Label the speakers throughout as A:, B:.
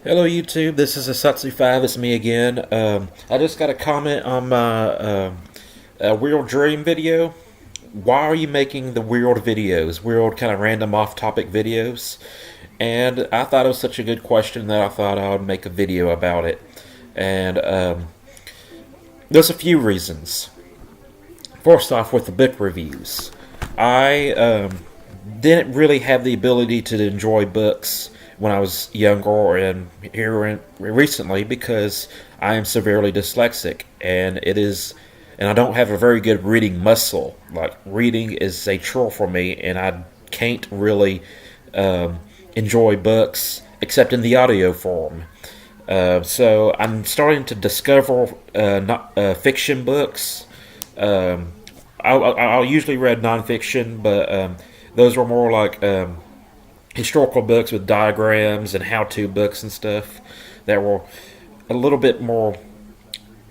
A: Hello YouTube, this is Asatsu5, it's me again. I just got a comment on my Weird Dream video. Why are you making the weird videos? Weird kind of random off-topic videos? And I thought it was such a good question that I thought I would make a video about it. And there's a few reasons. First off, with the book reviews. I didn't really have the ability to enjoy books when I was younger and recently because I am severely dyslexic and I don't have a very good reading muscle. Like reading is a chore for me, and I can't really enjoy books except in the audio form. So I'm starting to discover not fiction books. I'll usually read nonfiction, but those were more like historical books with diagrams and how-to books and stuff that were a little bit more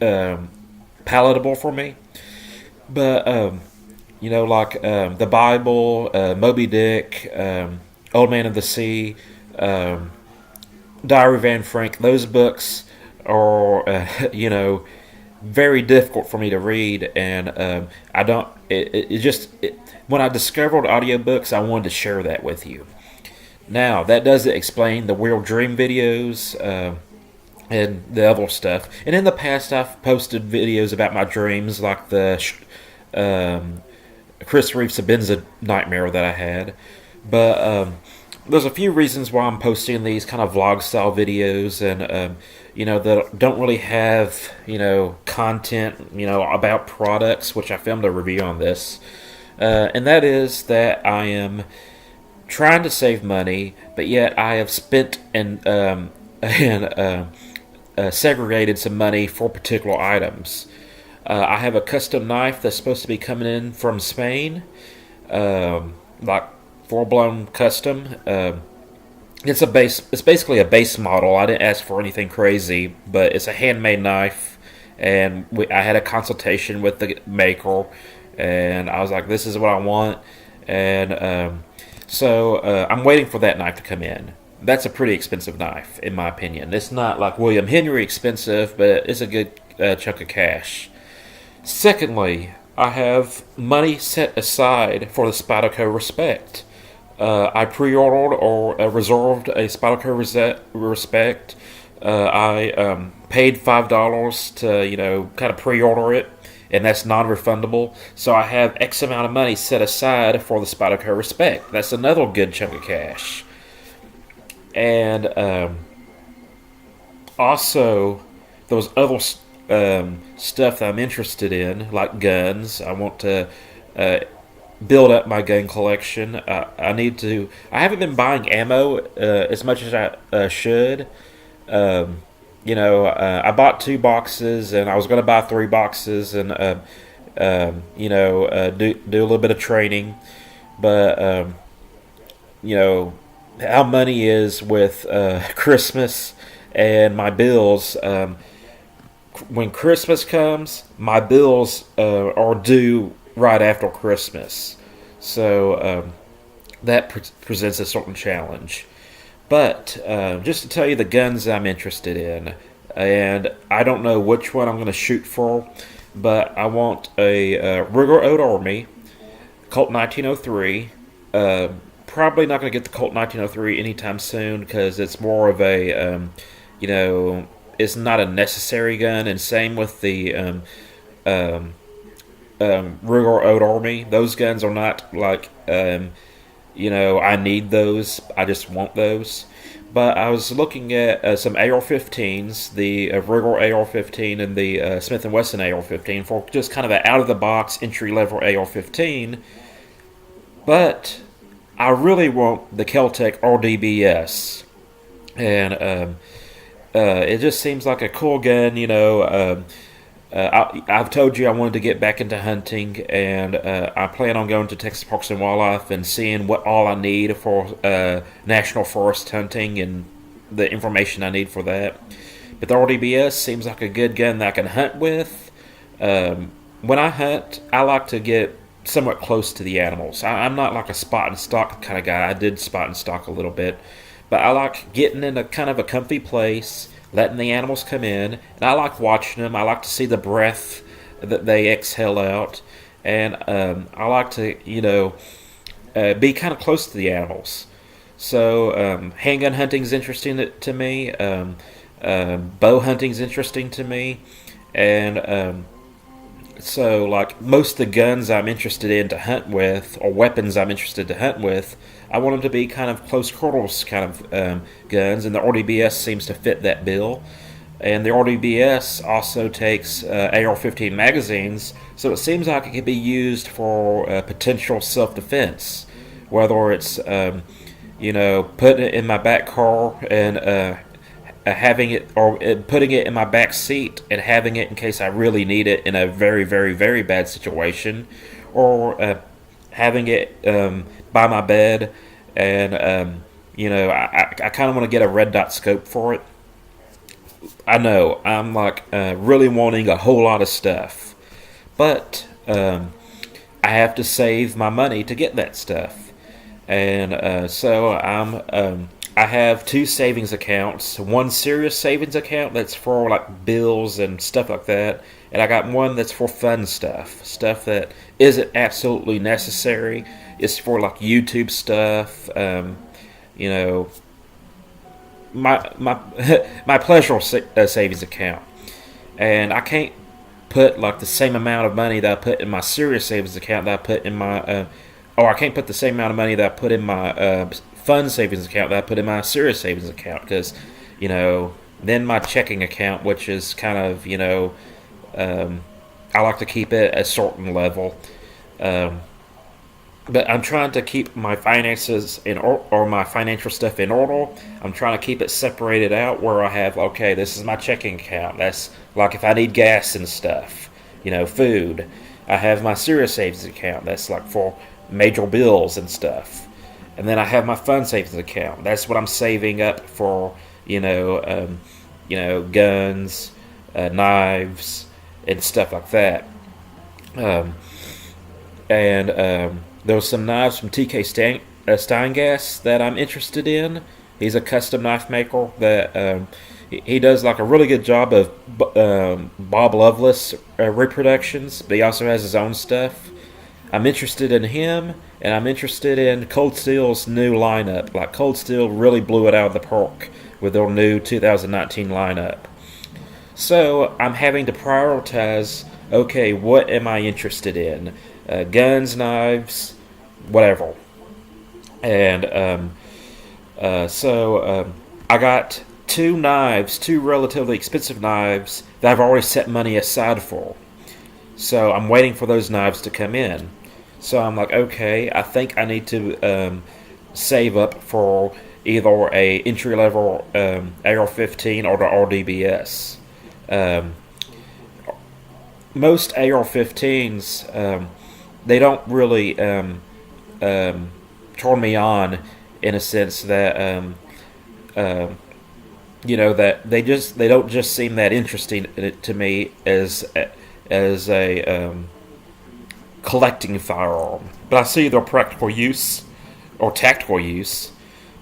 A: palatable for me. But like the Bible, Moby Dick, Old Man of the Sea, Diary of Anne Frank. Those books are very difficult for me to read, and I don't. When I discovered audiobooks, I wanted to share that with you. Now, that doesn't explain the Weird Dream videos and the other stuff. And in the past, I've posted videos about my dreams, like the Chris Reeves Sabenza nightmare that I had. But there's a few reasons why I'm posting these kind of vlog-style videos and, that don't really have, content, about products, which I filmed a review on this. And that is that I am trying to save money, but yet I have spent and segregated some money for particular items. I have a custom knife that's supposed to be coming in from Spain, like full-blown custom. It's basically a base model. I didn't ask for anything crazy, but it's a handmade knife, and I had a consultation with the maker, and I was like, "This is what I want," and So I'm waiting for that knife to come in. That's a pretty expensive knife, in my opinion. It's not like William Henry expensive, but it's a good chunk of cash. Secondly, I have money set aside for the Spyderco Respect. I pre-ordered or reserved a Spyderco Respect. I paid $5 to kind of pre-order it, and that's non-refundable. So I have X amount of money set aside for the Spyderco Respect. That's another good chunk of cash. And also, those other stuff that I'm interested in, like guns. I want to build up my gun collection. I haven't been buying ammo as much as I should. I bought 2 boxes, and I was going to buy 3 boxes, and do a little bit of training, but how money is with Christmas and my bills. When Christmas comes, my bills are due right after Christmas, so that presents a certain challenge. But just to tell you the guns I'm interested in, and I don't know which one I'm going to shoot for, but I want a Ruger Old Army, Colt 1903. Probably not going to get the Colt 1903 anytime soon because it's more of a, it's not a necessary gun, and same with the Ruger Old Army. Those guns are not like, I need those. I just want those. But I was looking at some AR-15s, the Ruger AR-15 and the Smith & Wesson AR-15 for just kind of an out-of-the-box entry-level AR-15. But I really want the Keltec RDBS. And it just seems like a cool gun, I've told you I wanted to get back into hunting, and I plan on going to Texas Parks and Wildlife and seeing what all I need for national forest hunting and the information I need for that. But the RDBS seems like a good gun that I can hunt with. When I hunt, I like to get somewhat close to the animals. I'm not like a spot and stalk kind of guy. I did spot and stalk a little bit, But I like getting in a kind of a comfy place, letting the animals come in, and I like watching them. I like to see the breath that they exhale out, and I like to, be kind of close to the animals. So handgun hunting is interesting to me. Bow hunting is interesting to me, and so like most of the guns I'm interested in to hunt with, or weapons I'm interested to hunt with, I want them to be kind of close quarters kind of guns, and the RDBS seems to fit that bill. And the RDBS also takes AR-15 magazines, so it seems like it could be used for potential self-defense, whether it's putting it in my back car and having it, or putting it in my back seat and having it in case I really need it in a very, very, very bad situation, or having it by my bed, and I kind of want to get a red dot scope for it. I know I'm like really wanting a whole lot of stuff, but I have to save my money to get that stuff, and I have two savings accounts. One serious savings account that's for like bills and stuff like that, and I got one that's for fun stuff that isn't absolutely necessary. It's for like YouTube stuff, you know, my my pleasure savings account, and I can't put like the same amount of money that I put in my serious savings account that I put in my or I can't put the same amount of money that I put in my fund savings account that I put in my serious savings account, because then my checking account, which is kind of I like to keep it at a certain level. Um, but I'm trying to keep my finances or my financial stuff in order. I'm trying to keep it separated out where I have, okay, this is my checking account. That's like if I need gas and stuff, food. I have my serious savings account. That's like for major bills and stuff. And then I have my fund savings account. That's what I'm saving up for, guns, knives, and stuff like that. Um, and there was some knives from TK Steingas that I'm interested in. He's a custom knife maker that he does like a really good job of Bob Loveless reproductions, but he also has his own stuff. I'm interested in him, and I'm interested in Cold Steel's new lineup. Like Cold Steel really blew it out of the park with their new 2019 lineup. So I'm having to prioritize. Okay, what am I interested in? Guns, knives, whatever. And I got two relatively expensive knives that I've already set money aside for. So I'm waiting for those knives to come in. So I'm like, okay, I think I need to save up for either a entry level AR-15 or the RDBS. Most AR-15s, they don't really turn me on, in a sense that that they don't just seem that interesting to me as a collecting firearm. But I see their practical use or tactical use.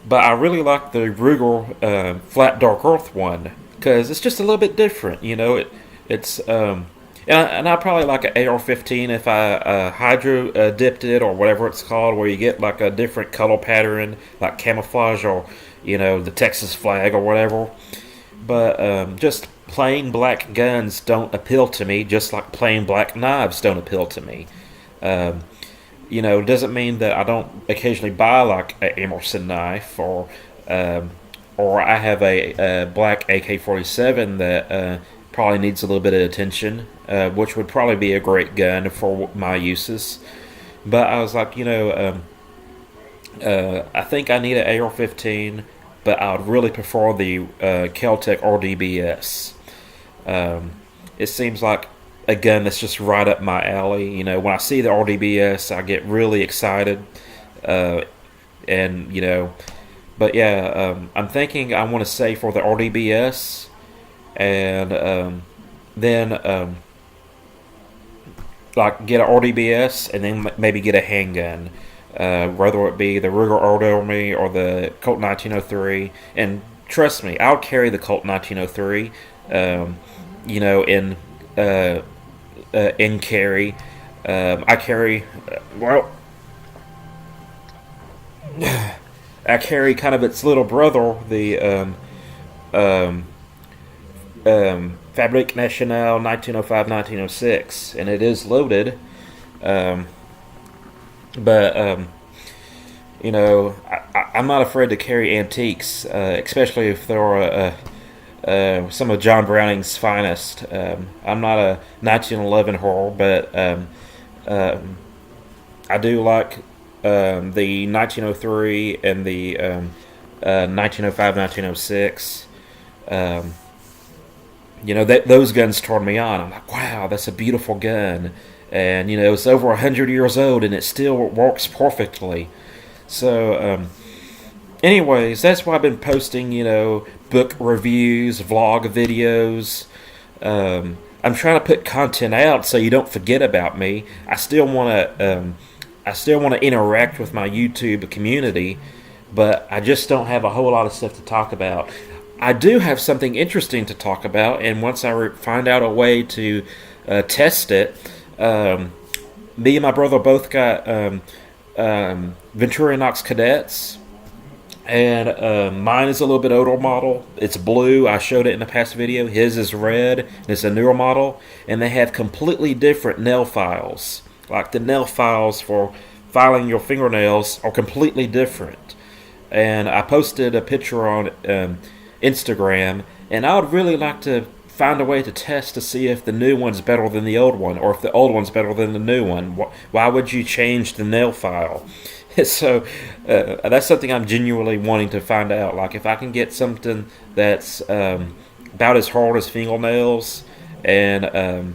A: But I really like the Ruger Flat Dark Earth one because it's just a little bit different. It's and I probably like an AR-15 if I hydro dipped it or whatever it's called, where you get like a different color pattern, like camouflage or the Texas flag or whatever. But just plain black guns don't appeal to me, just like plain black knives don't appeal to me. It doesn't mean that I don't occasionally buy like an Emerson knife or I have a black AK-47 that probably needs a little bit of attention, which would probably be a great gun for my uses. But I was like, I think I need an AR-15, but I would really prefer the Keltec RDBS. It seems like a gun that's just right up my alley. When I see the RDBS, I get really excited, But yeah, I'm thinking I want to save for the RDBS, and then like get an RDBS, and then maybe get a handgun. whether it be the Ruger Old Army or the Colt 1903. And trust me, I'll carry the Colt 1903. You know, in carry. I carry, well, I carry kind of its little brother, the um, Fabrique Nationale 1905-1906, and it is loaded. Um, but you know, I'm not afraid to carry antiques, especially if they're some of John Browning's finest. I'm not a 1911 whore, but I do like the 1903 and the 1905, 1906. You know, those guns turned me on. I'm like, wow, that's a beautiful gun. And, you know, it's over 100 years old and it still works perfectly. So, anyways, that's why I've been posting, you know, book reviews, vlog videos. I'm trying to put content out so you don't forget about me. I still want to interact with my YouTube community, but I just don't have a whole lot of stuff to talk about. I do have something interesting to talk about, and once I find out a way to test it, me and my brother both got Victorinox Cadets, and mine is a little bit older model. It's blue. I showed it in the past video. His is red, and it's a newer model, and they have completely different nail files. Like the nail files for filing your fingernails are completely different. And I posted a picture on Instagram, and I would really like to find a way to test to see if the new one's better than the old one, or if the old one's better than the new one. Why would you change the nail file? So that's something I'm genuinely wanting to find out. Like if I can get something that's about as hard as fingernails, and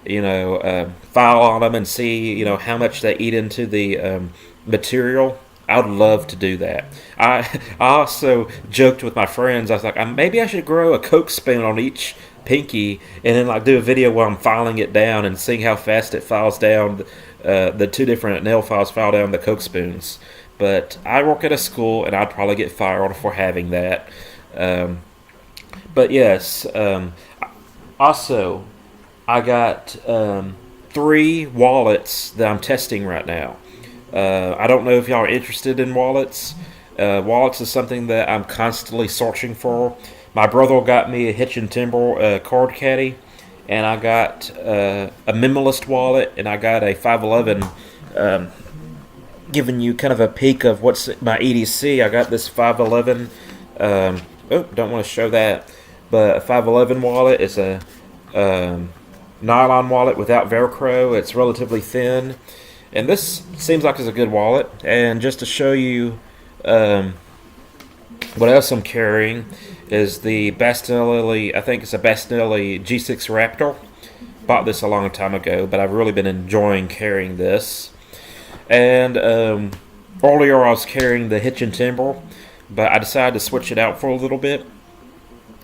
A: you know, file on them and see, you know, how much they eat into the material. I would love to do that. I also joked with my friends. I was like, maybe I should grow a Coke spoon on each pinky, and then like do a video where I'm filing it down and seeing how fast it files down. The two different nail files file down the Coke spoons. But I work at a school, and I'd probably get fired for having that. But yes. Also, I got 3 wallets that I'm testing right now. I don't know if y'all are interested in wallets. Wallets is something that I'm constantly searching for. My brother got me a Hitch and Timber card caddy, and I got a minimalist wallet, and I got a 511. Giving you kind of a peek of what's my EDC. I got this 511. Don't want to show that, but a 511 wallet is a nylon wallet without Velcro. It's relatively thin. And this seems like it's a good wallet. And just to show you what else I'm carrying is the Bastianelli, I think it's a Bastianelli G6 Raptor. Bought this a long time ago, but I've really been enjoying carrying this. And earlier I was carrying the Hitch and Timber, but I decided to switch it out for a little bit.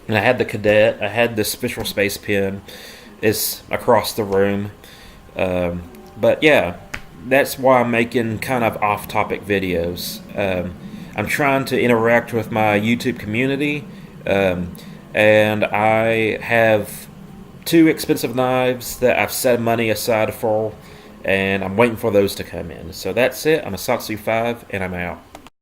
A: And I had the Cadet, I had this Visual Space pen. It's across the room. But yeah, that's why I'm making kind of off-topic videos. I'm trying to interact with my YouTube community, and I have 2 expensive knives that I've set money aside for, and I'm waiting for those to come in. So that's it. I'm a Satsu 5, and I'm out.